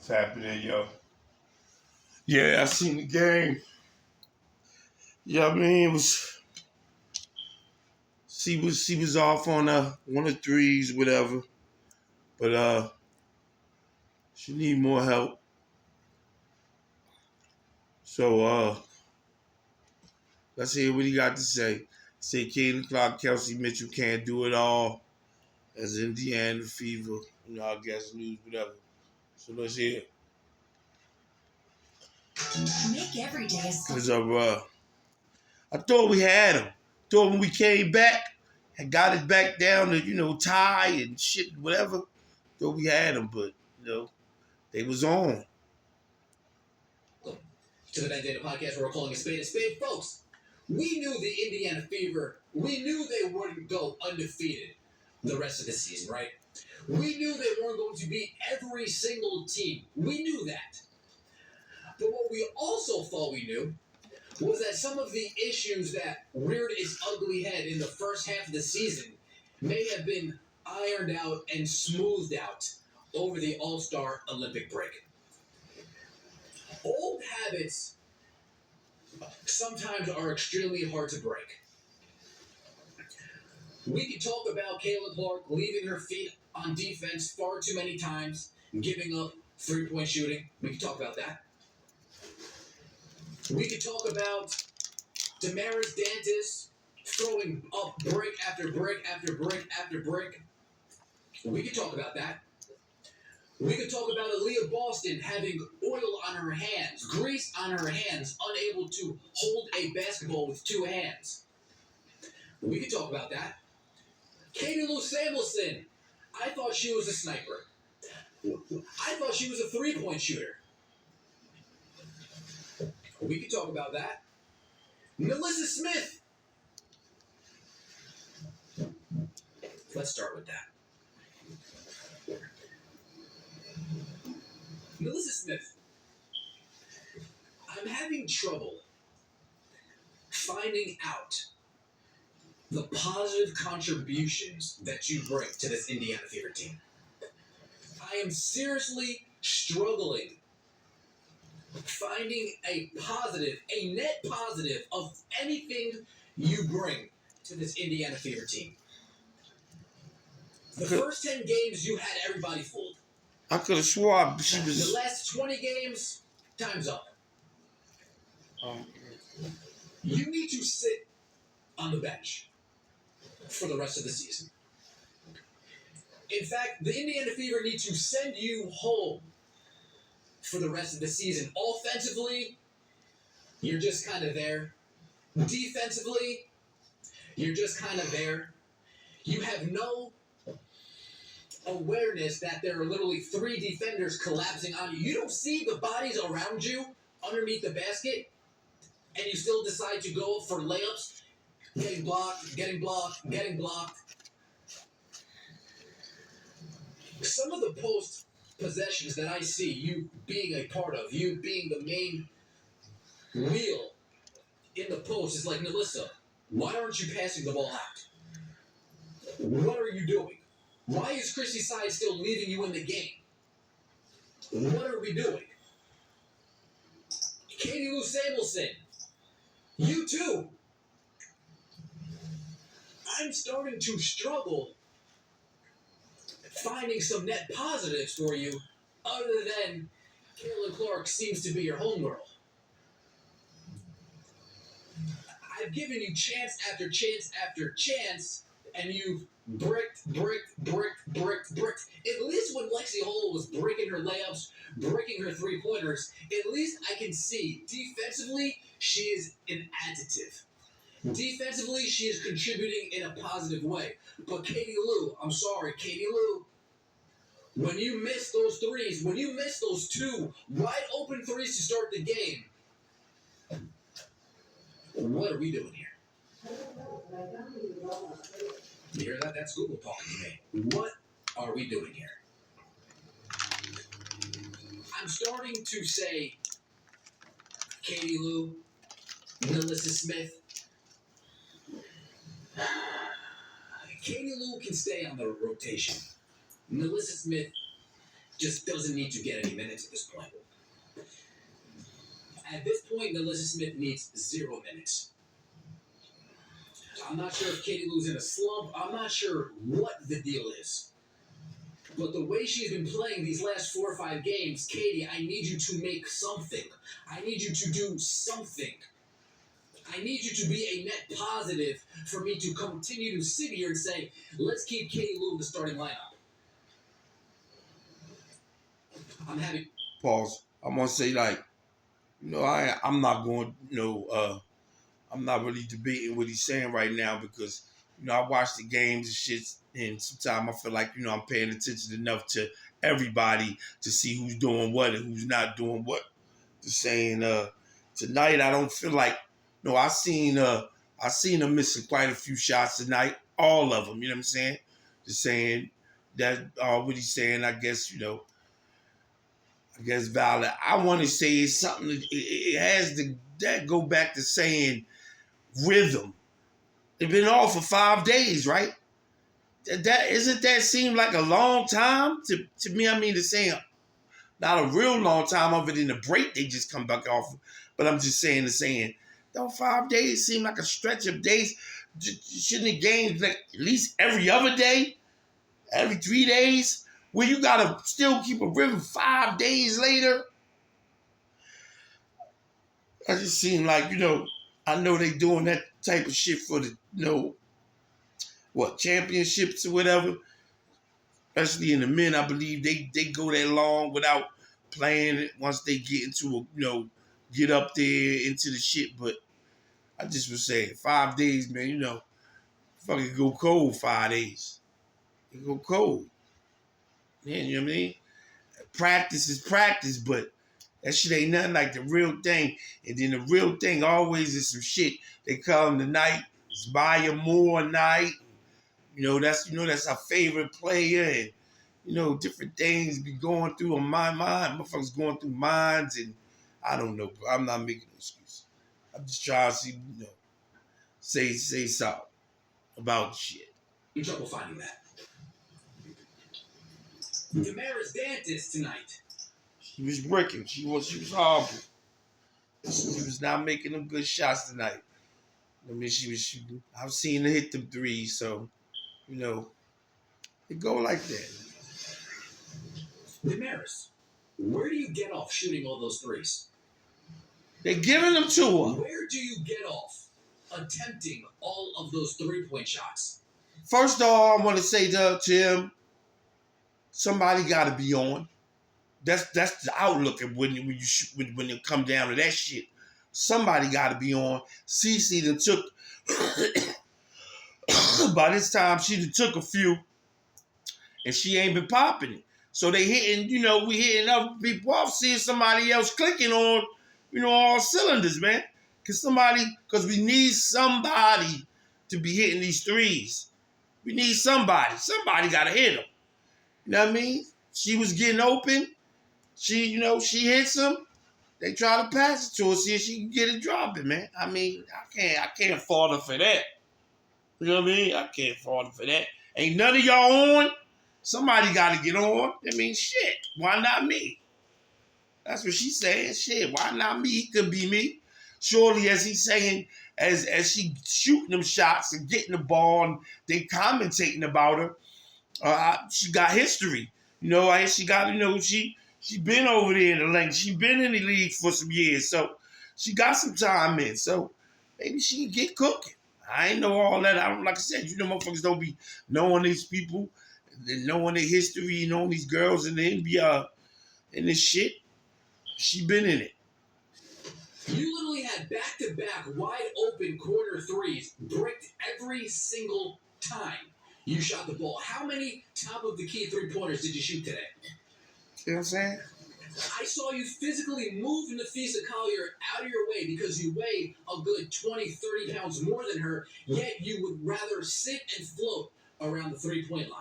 What's happening, yo? Yeah, I seen the game. Yeah, I mean, it was she was off on one of threes, whatever. But she need more help. So let's hear what he got to say. Say Caitlin Clark, Kelsey Mitchell can't do it all. As Indiana Fever, I guess lose, whatever. So let's hear. Make every day a Cause I thought we had him. Thought when we came back and got it back down to, tie and shit, whatever. Thought we had him, but, they was on. To the Vendetta Podcast, where we're calling a spade, folks. We knew the Indiana Fever, we knew they wouldn't go undefeated the rest of the season, right? We knew they weren't going to beat every single team. We knew that. But what we also thought we knew was that some of the issues that reared its ugly head in the first half of the season may have been ironed out and smoothed out over the All-Star Olympic break. Old habits sometimes are extremely hard to break. We can talk about Caitlin Clark leaving her feet on defense far too many times, giving up three-point shooting. We can talk about that. We could talk about Damaris Dantas throwing up break after break after break after break. We could talk about that. We could talk about Aaliyah Boston having oil on her hands, grease on her hands, unable to hold a basketball with two hands. We could talk about that. Katie Lou Samuelson. I thought she was a sniper. I thought she was a three-point shooter. We could talk about that. Melissa Smith. Let's start with that. Melissa Smith. I'm having trouble finding out the positive contributions that you bring to this Indiana Fever team. I am seriously struggling finding a net positive of anything you bring to this Indiana Fever team. The first 10 games, you had everybody fooled. I could have swore she was... The last 20 games, time's up. You need to sit on the bench for the rest of the season. In fact, the Indiana Fever need to send you home for the rest of the season. Offensively, you're just kind of there. Defensively, you're just kind of there. You have no awareness that there are literally three defenders collapsing on you. You don't see the bodies around you underneath the basket, and you still decide to go for layups, getting blocked, getting blocked, getting blocked. Some of the post possessions that I see you being a part of, you being the main wheel in the post is like, Melissa, why aren't you passing the ball out? What are you doing? Why is Chrissy Side still leaving you in the game? What are we doing? Katie Lou Samuelson, you too. I'm starting to struggle finding some net positives for you other than Caitlin Clark seems to be your homegirl. I've given you chance after chance after chance, and you've bricked. At least when Lexi Hall was breaking her layups, breaking her three-pointers, at least I can see defensively she is an additive. Defensively, she is contributing in a positive way. But Katie Lou, I'm sorry, Katie Lou, when you miss those threes, when you miss those two wide open threes to start the game, what are we doing here? You hear that? That's Google talking to me. What are we doing here? I'm starting to say Katie Lou, Melissa Smith. Katie Lou can stay on the rotation. Melissa Smith just doesn't need to get any minutes at this point. At this point, NaLyssa Smith needs 0 minutes. I'm not sure if Katie Lou's in a slump. I'm not sure what the deal is. But the way she's been playing these last 4 or 5 games, Katie, I need you to make something. I need you to do something. I need you to be a net positive for me to continue to sit here and say, let's keep Katie Lou in the starting lineup. I'm having... Pause. I'm going to say, like, you know, I'm not going, you know, I'm not really debating what he's saying right now because, you know, I watch the games and shit, and sometimes I feel like, you know, I'm paying attention enough to everybody to see who's doing what and who's not doing what. Just saying, tonight I don't feel like, no, I seen him missing quite a few shots tonight, all of them, you know what I'm saying? Just saying that, what he's saying, I guess, you know, I guess valid. I want to say it's something, it has to that go back to saying rhythm. They've been off for 5 days, right? That seem like a long time to me? I mean, to say not a real long time of it in the break they just come back off. But I'm just saying, don't 5 days seem like a stretch of days? Shouldn't the games like at least every other day, every 3 days, where you gotta still keep a rhythm 5 days later? That just seem like, you know, I know they doing that type of shit for the, you know, what, championships or whatever. Especially in the men, I believe they go that long without playing it once they get into a, you know, get up there into the shit. But I just was saying, 5 days, man, you know, fucking go cold 5 days. You go cold. Yeah, you know what I mean? Practice is practice, but that shit ain't nothing like the real thing. And then the real thing always is some shit. They call them the night. It's Maya Moore night. You know, that's our favorite player. And, you know, different things be going through on my mind. Motherfuckers going through minds. And I don't know, bro. I'm not making an excuse. I'm just trying to see, you know, say something about shit. In trouble finding that. Damaris Dantas tonight. She was bricking. She was horrible. She was not making them good shots tonight. I mean, she was shooting. I've seen her hit them threes, so, you know, it go like that. Damaris, where do you get off shooting all those threes? They're giving them to her. Where do you get off attempting all of those 3-point shots? First of all, I want to say to him, somebody got to be on. That's the outlook of when it come down to that shit. Somebody got to be on. Cece done took, by this time, she done took a few, and she ain't been popping it. So they hitting, you know, we hitting other people off, seeing somebody else clicking on, you know, all cylinders, man. Because we need somebody to be hitting these threes. We need somebody. Somebody got to hit them. You know what I mean? She was getting open. She hits them. They try to pass it to her, see if she can get it dropping, man. I mean, I can't fault her for that. You know what I mean? I can't fault her for that. Ain't none of y'all on. Somebody got to get on. I mean, shit. Why not me? That's what she's saying. Shit, why not me? It could be me. Surely, as he's saying, as she shooting them shots and getting the ball, and they commentating about her, she got history. You know, she got, you know, she been over there in the lane. She been in the league for some years, so she got some time in. So maybe she can get cooking. I ain't know all that. Like I said, you know, motherfuckers don't be knowing these people, knowing their history, knowing these girls in the NBA and this shit. She been in it. You literally had back-to-back wide-open corner threes, bricked every single time you shot the ball. How many top-of-the-key three-pointers did you shoot today? You know what I'm saying? I saw you physically move Nafisa Collier out of your way because you weigh a good 20, 30 pounds more than her, yet you would rather sit and float around the three-point line.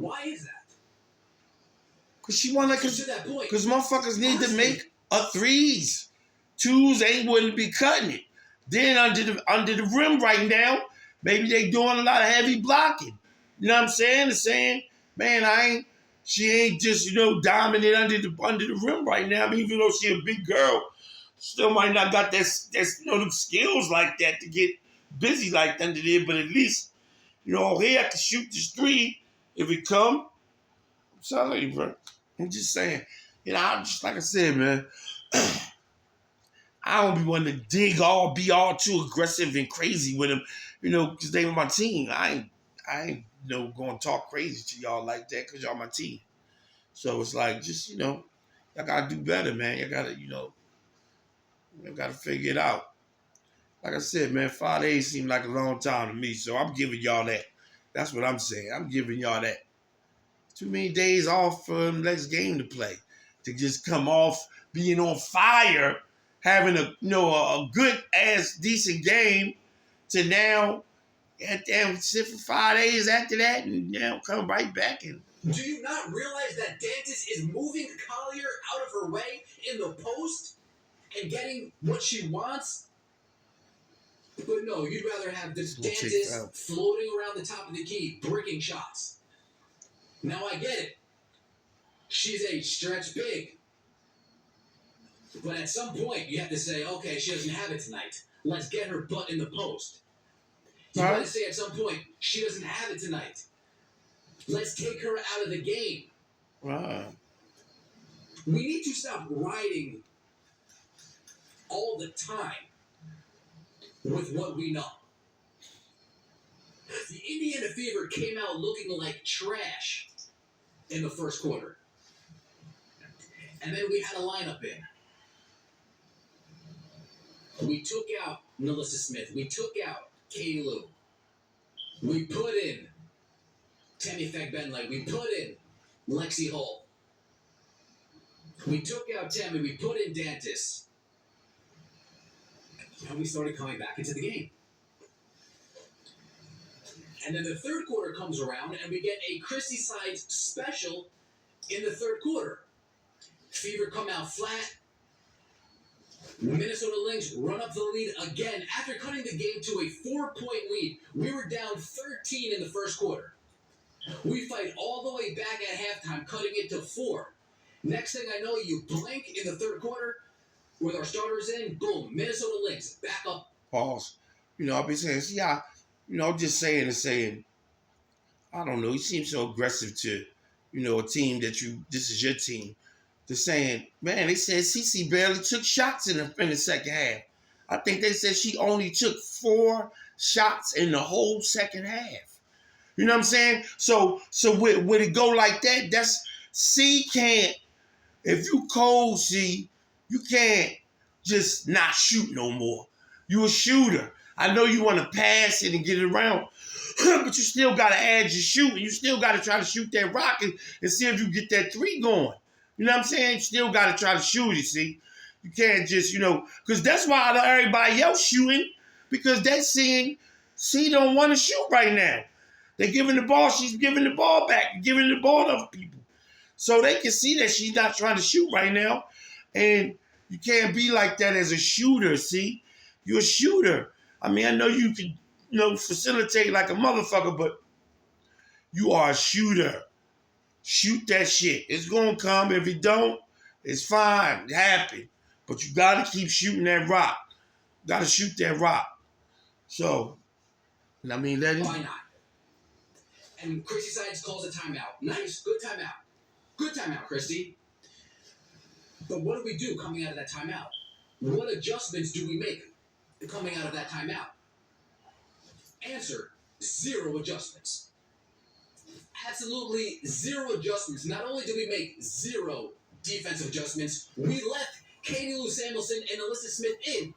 Why is that? Because she wanna, to that point, because motherfuckers need to make a threes. Twos wouldn't be cutting it. Then under the rim right now, maybe they doing a lot of heavy blocking. You know what I'm saying? And saying, man, she ain't just, dominant under the rim right now. I mean, even though she a big girl, still might not got them skills like that to get busy like under there, but at least, here I can shoot this three if it come. I'm telling you, bro. I'm just saying. I'm just like I said, man. I don't be wanting to be all too aggressive and crazy with them, because they were my team. I ain't going to talk crazy to y'all like that because y'all my team. So it's like, just, y'all got to do better, man. You got to, you got to figure it out. Like I said, man, 5 days seemed like a long time to me, so I'm giving y'all that. That's what I'm saying. I'm giving y'all that. Too many days off for the next game to play. To just come off being on fire, having a good ass decent game, to now and sit for 5 days after that and now come right back and. Do you not realize that Dantas is moving Collier out of her way in the post and getting what she wants? But no, you'd rather have this Dantas floating around the top of the key, bricking shots. Now I get it. She's a stretch big. But at some point, you have to say, okay, she doesn't have it tonight. Let's get her butt in the post. You got to say at some point, she doesn't have it tonight. Let's take her out of the game. Right. We need to stop riding all the time with what we know. The Indiana Fever came out looking like trash in the first quarter. And then we had a lineup in. We took out NaLyssa Smith. We took out Katie Lou. We put in Tammy Fagbenle. We put in Lexi Hull. We took out Tammy. We put in Dantas. And we started coming back into the game. And then the third quarter comes around, and we get a Christy Sides special in the third quarter. Fever come out flat. Minnesota Lynx run up the lead again after cutting the game to a 4-point lead. We were down 13 in the first quarter. We fight all the way back at halftime, cutting it to 4. Next thing I know, you blink in the third quarter with our starters in. Boom, Minnesota Lynx back up. Pause. I'll be saying, just saying. I don't know. You seem so aggressive to, a team that this is your team. They're saying, man, they said Cece barely took shots in the second half. I think they said she only took 4 shots in the whole second half. You know what I'm saying? So when it go like that, C can't, if you cold C, you can't just not shoot no more. You a shooter. I know you want to pass it and get it around, but you still got to add your shooting. You still got to try to shoot that rock and see if you get that 3 going. You know what I'm saying? You still got to try to shoot it, see? You can't just, because that's why everybody else shooting, because they seeing C don't want to shoot right now. They're giving the ball, she's giving the ball back, giving the ball to other people. So they can see that she's not trying to shoot right now. And you can't be like that as a shooter, see? You're a shooter. I mean, I know you can, facilitate like a motherfucker, but you are a shooter. Shoot that shit. It's going to come. If it don't, it's fine. It happened. But you got to keep shooting that rock. Got to shoot that rock. So, let it. Why not? And Christy Sides calls a timeout. Nice. Good timeout. Good timeout, Christy. But what do we do coming out of that timeout? What adjustments do we make coming out of that timeout? Answer, 0 adjustments. Absolutely 0 adjustments. Not only did we make 0 defensive adjustments, we left Katie Lou Samuelson and NaLyssa Smith in.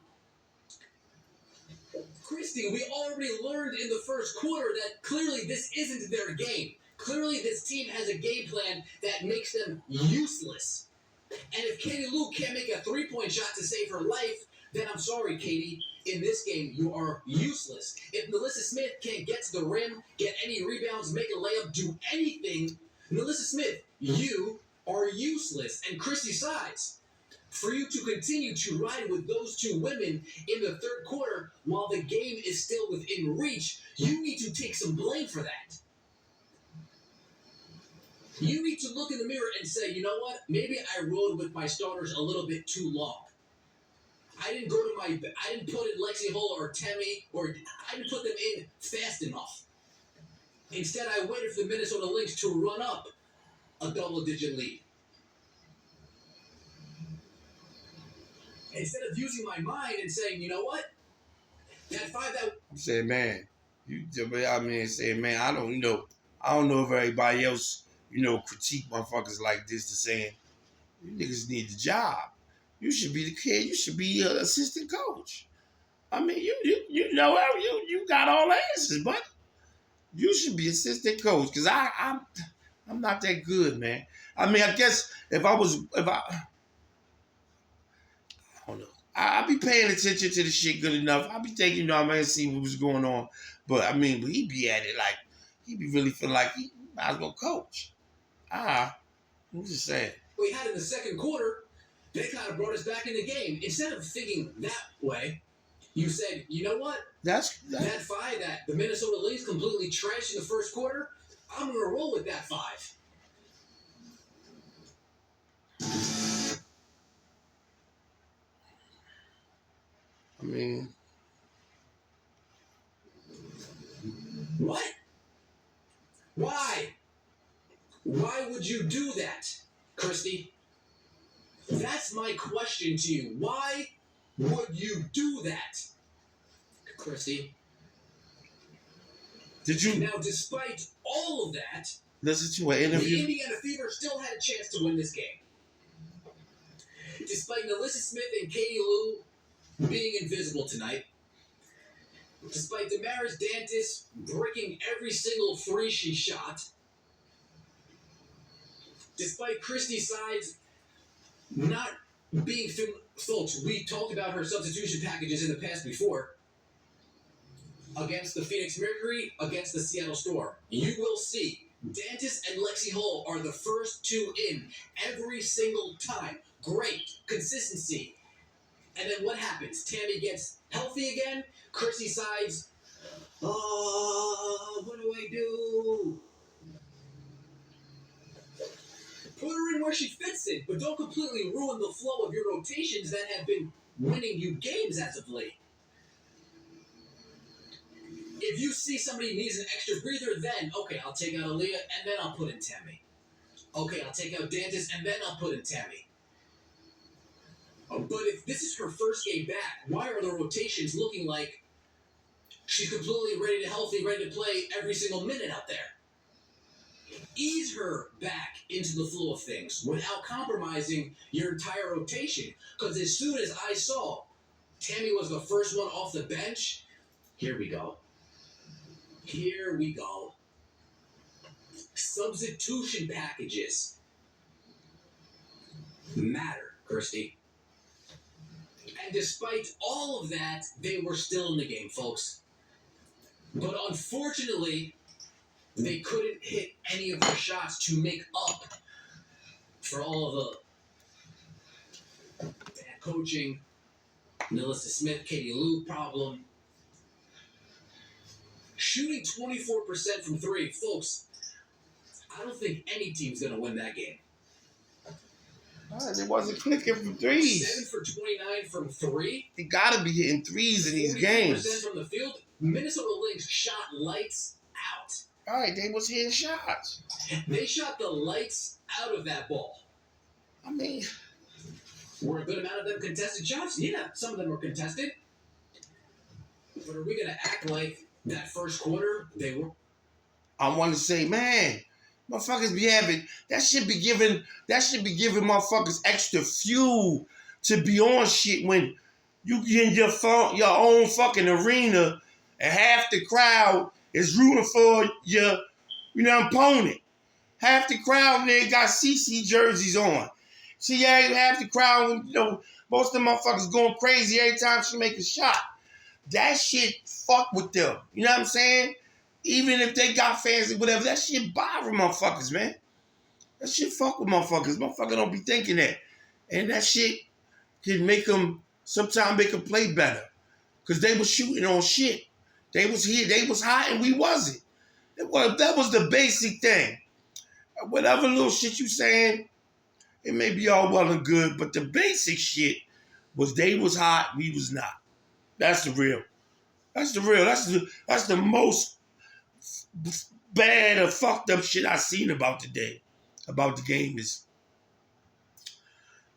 Christy, we already learned in the first quarter that clearly this isn't their game. Clearly this team has a game plan that makes them useless. And if Katie Lou can't make a 3-point shot to save her life, then I'm sorry, Katie. In this game, you are useless. If NaLyssa Smith can't get to the rim, get any rebounds, make a layup, do anything, NaLyssa Smith, you are useless. And Christy Sides, for you to continue to ride with those 2 women in the third quarter while the game is still within reach, you need to take some blame for that. You need to look in the mirror and say, you know what? Maybe I rode with my starters a little bit too long. I didn't put in Lexi Hull or Temi, or I didn't put them in fast enough. Instead, I waited for the Minnesota Lynx to run up a double-digit lead. Instead of using my mind and saying, you know what? I'm saying, man, man, I don't know if everybody else, critique motherfuckers like this to saying, you niggas need the job. You should be the kid. You should be an assistant coach. I mean, you got all the answers, but you should be assistant coach because I'm not that good, man. I mean, I guess I don't know. I be paying attention to the shit good enough. I be thinking, see what was going on. But I mean, he be at it like he be really feeling like he might as well coach. I'm just saying. We had in the second quarter, they kind of brought us back in the game. Instead of thinking that way, you said, you know what? That five that the Minnesota Lynx completely trashed in the first quarter, I'm going to roll with that five. I mean, what? Why? Why would you do that, Christy? That's my question to you. Why would you do that, Christy? Did you? Now, despite all of that, listen to an interview. The Indiana Fever still had a chance to win this game. Despite Melissa Smith and Katie Lou being invisible tonight, despite Damaris Dantas breaking every single three she shot, despite Christy Sides not being folks, we talked about her substitution packages in the past before. Against the Phoenix Mercury, against the Seattle Storm. You will see Dantas and Lexi Hull are the first two in every single time. Great consistency. And then what happens? Tammy gets healthy again. Chrissy Sides, what do I do? Put her in where she fits in, but don't completely ruin the flow of your rotations that have been winning you games as of late. If you see somebody needs an extra breather, then, okay, I'll take out Aaliyah, and then I'll put in Tammy. Okay, I'll take out Dantas, and then I'll put in Tammy. But if this is her first game back, why are the rotations looking like she's completely ready to healthy, ready to play every single minute out there? Ease her back into the flow of things without compromising your entire rotation. Because as soon as I saw Tammy was the first one off the bench, here we go. Here we go. Substitution packages matter, Kirsty. And despite all of that, they were still in the game, folks. But unfortunately, they couldn't hit any of their shots to make up for all of the bad coaching, Melissa Smith, Katie Lou problem. Shooting 24% from three, folks, I don't think any team's going to win that game. It wasn't clicking from threes. 7 for 29 from three. He got to be hitting threes in these games. 40% from the field. Minnesota Lynx shot lights out. All right, they was hitting shots. They shot the lights out of that ball. I mean, were a good amount of them contested shots? Yeah, some of them were contested. But are we going to act like that first quarter they were? I want to say, man, motherfuckers be having that should be giving motherfuckers extra fuel to be on shit when you get in your own fucking arena and half the crowd is rooting for your opponent. Half the crowd there got CC jerseys on. See, half the crowd, most of the motherfuckers going crazy every time she make a shot. That shit fuck with them. You know what I'm saying? Even if they got fans or whatever, that shit bother motherfuckers, man. That shit fuck with motherfuckers. Motherfuckers don't be thinking that. And that shit can sometimes make them play better. Because they was shooting on shit. They was here, they was hot, and we wasn't. That was the basic thing. whatever little shit you saying, it may be all well and good, but the basic shit was they was hot, we was not. That's the real. That's the real. That's the most bad or fucked up shit I seen about today, about the game is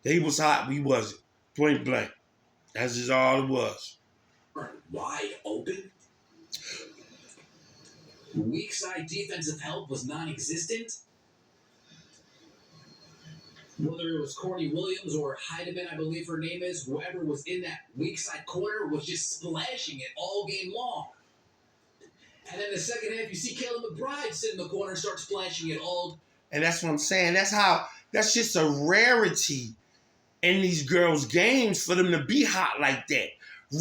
they was hot, we wasn't. Point blank. That's just all it was. Wide open. Weak side defensive help was non-existent. Whether it was Courtney Williams or Heidemann, I believe her name is, whoever was in that weak side corner was just splashing it all game long. And then the second half, you see Kayla McBride sit in the corner and start splashing it all. And that's what I'm saying. That's just a rarity in these girls' games for them to be hot like that.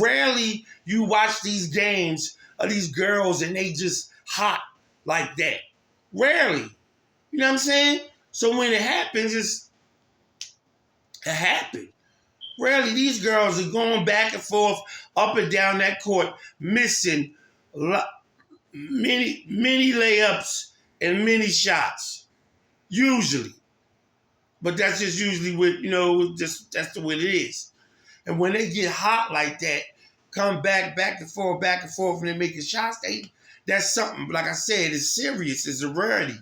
Rarely you watch these games of these girls and they just hot like that. Rarely. You know what I'm saying? So when it happens, it happened. Rarely these girls are going back and forth, up and down that court, missing many layups and many shots. Usually. But that's just usually what, that's the way it is. And when they get hot like that, come back and forth, and they're making shots, that's something, like I said, it's serious. It's a rarity.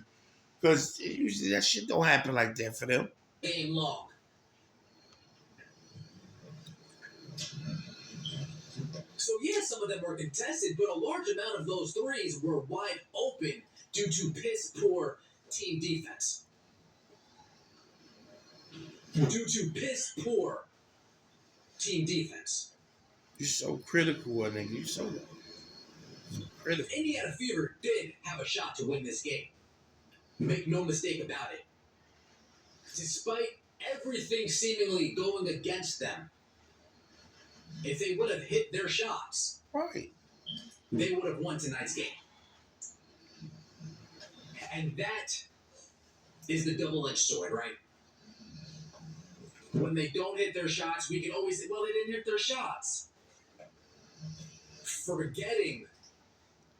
Because usually that shit don't happen like that for them. Game long. So yeah, some of them were contested, but a large amount of those threes were wide open due to piss poor team defense. Due to piss poor team defense. You're so critical, nigga. You're so critical. Indiana Fever did have a shot to win this game. Make no mistake about it. Despite everything seemingly going against them, if they would have hit their shots, right, they would have won tonight's game. And that is the double-edged sword, right? When they don't hit their shots, we can always say, well, they didn't hit their shots. Forgetting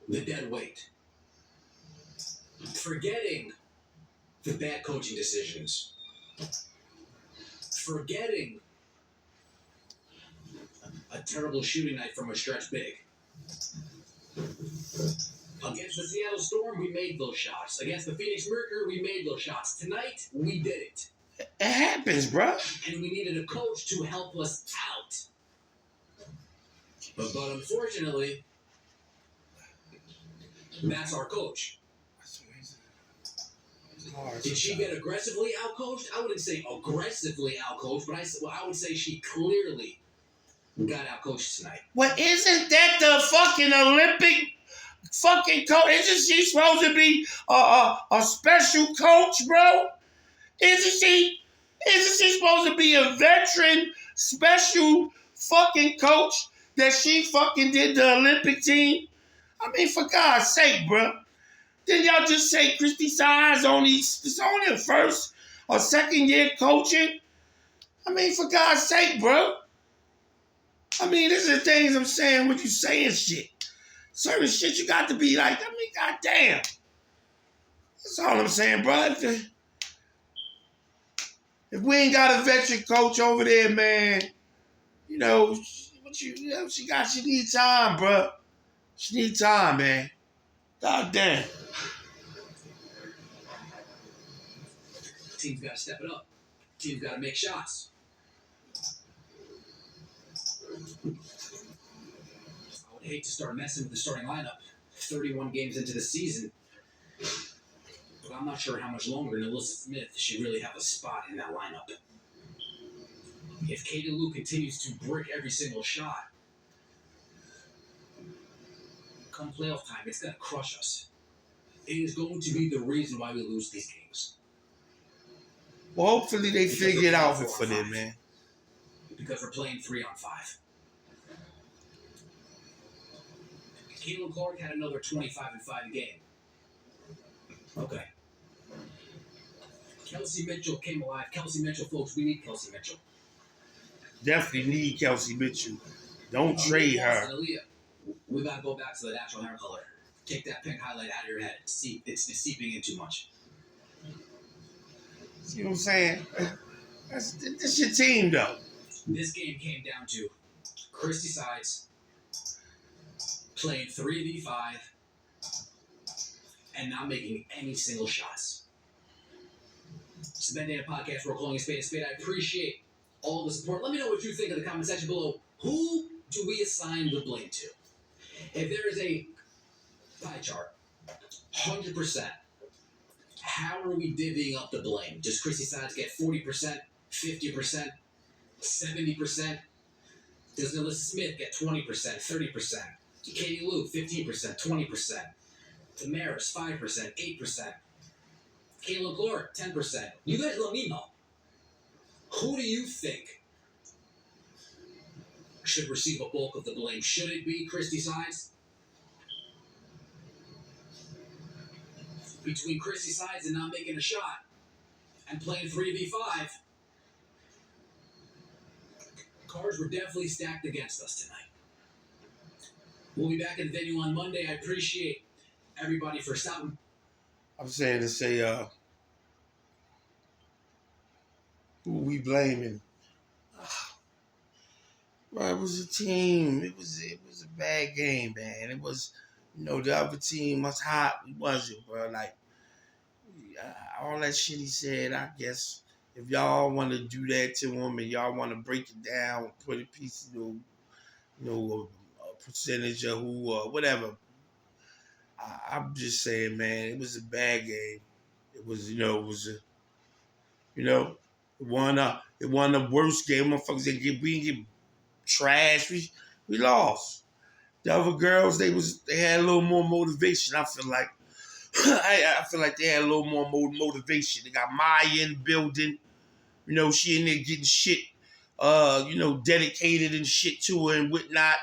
the dead weight. Forgetting the bad coaching decisions. Forgetting a terrible shooting night from a stretch big. Against the Seattle Storm, we made those shots. Against the Phoenix Mercury, we made those shots. Tonight, we did it. It happens, bro. And we needed a coach to help us out. But unfortunately, that's our coach. Did she get aggressively outcoached? I wouldn't say aggressively outcoached, but I would say she clearly got outcoached tonight. Well, isn't that the fucking Olympic fucking coach? Isn't she supposed to be a special coach, bro? Isn't she supposed to be a veteran special fucking coach that she fucking did the Olympic team? I mean, for God's sake, bro. Didn't y'all just say Christy Sides is only a first or second year coaching? I mean, for God's sake, bro. I mean, this is the things I'm saying when you saying shit. Certain shit you got to be like, I mean, goddamn. That's all I'm saying, bro. If we ain't got a veteran coach over there, man, she needs time, bro. She needs time, man. God damn. Team's got to step it up. Team's got to make shots. I would hate to start messing with the starting lineup 31 games into the season. But I'm not sure how much longer Nalissa Smith should really have a spot in that lineup. If Katie Lou continues to brick every single shot, come playoff time, it's going to crush us. It is going to be the reason why we lose these games. Well, hopefully they figure it out for them, man. Because we're playing 3-on-5. Caitlin Clark had another 25-5 game. Okay. Kelsey Mitchell came alive. Kelsey Mitchell, folks, we need Kelsey Mitchell. Definitely need Kelsey Mitchell. Don't trade her. We got to go back to the natural hair color. Take that pink highlight out of your head. It's seeping in too much. You know what I'm saying? This your team, though. This game came down to Christy Sides playing 3v5 and not making any single shots. It's the Bandana Podcast. We're calling a spade a spade. I appreciate all the support. Let me know what you think in the comment section below. Who do we assign the blame to? If there is a pie chart, 100%, how are we divvying up the blame? Does Christy Sides get 40%, 50%, 70%? Does Alyssa Smith get 20%, 30%? Katie Lou, 15%, 20%. Damaris, 5%, 8%. Kayla Clark, 10%. You guys let me know. Who do you think should receive a bulk of the blame? Should it be Christy Sides? Between Christy Sides and not making a shot and playing 3v5, cards were definitely stacked against us tonight. We'll be back at the venue on Monday. I appreciate everybody for stopping. I'm saying to say, who we blaming? Bro, it was a team. It was a bad game, man. It was, the other team was hot. We wasn't, bro. Like, all that shit he said, I guess, if y'all want to do that to him and y'all want to break it down, put a piece, a percentage of who, whatever. I'm just saying, man, it was a bad game. It was, it wasn't the worst game. Motherfuckers we didn't get trash. We lost. The other girls, they had a little more motivation. I feel like I feel like they had a little more motivation. They got Maya in the building. She in there getting shit, dedicated and shit to her and whatnot.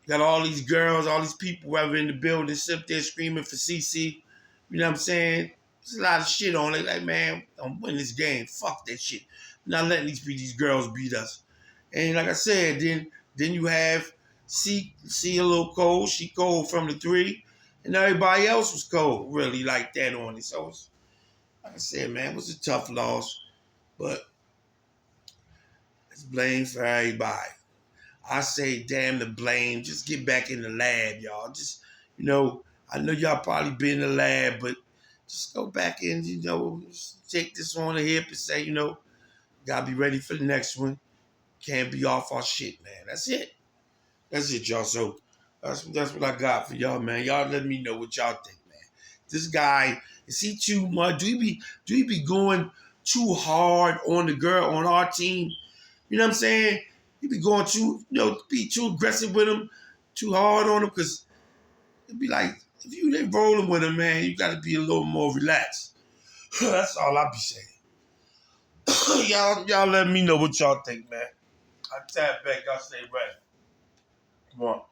Got all these girls, all these people whoever in the building, sit up there screaming for CC. You know what I'm saying? There's a lot of shit on it. Like, man, I'm winning this game. Fuck that shit. Not letting these girls beat us. And like I said, then you have C a little cold. She cold from the 3. And everybody else was cold, really, like that on it. So, like I said, man, it was a tough loss. But it's blame for everybody. I say, damn the blame. Just get back in the lab, y'all. Just, I know y'all probably been in the lab, but just go back and, take this on the hip and say, gotta be ready for the next one. Can't be off our shit, man. That's it. That's it, y'all. So that's what I got for y'all, man. Y'all let me know what y'all think, man. This guy, is he too much? Do he be going too hard on the girl on our team? You know what I'm saying? He be going be too aggressive with him, too hard on him, because it'd be like, if they rolling with him, man, you got to be a little more relaxed. That's all I be saying. y'all let me know what y'all think, man. I tap back, y'all stay ready. Come on.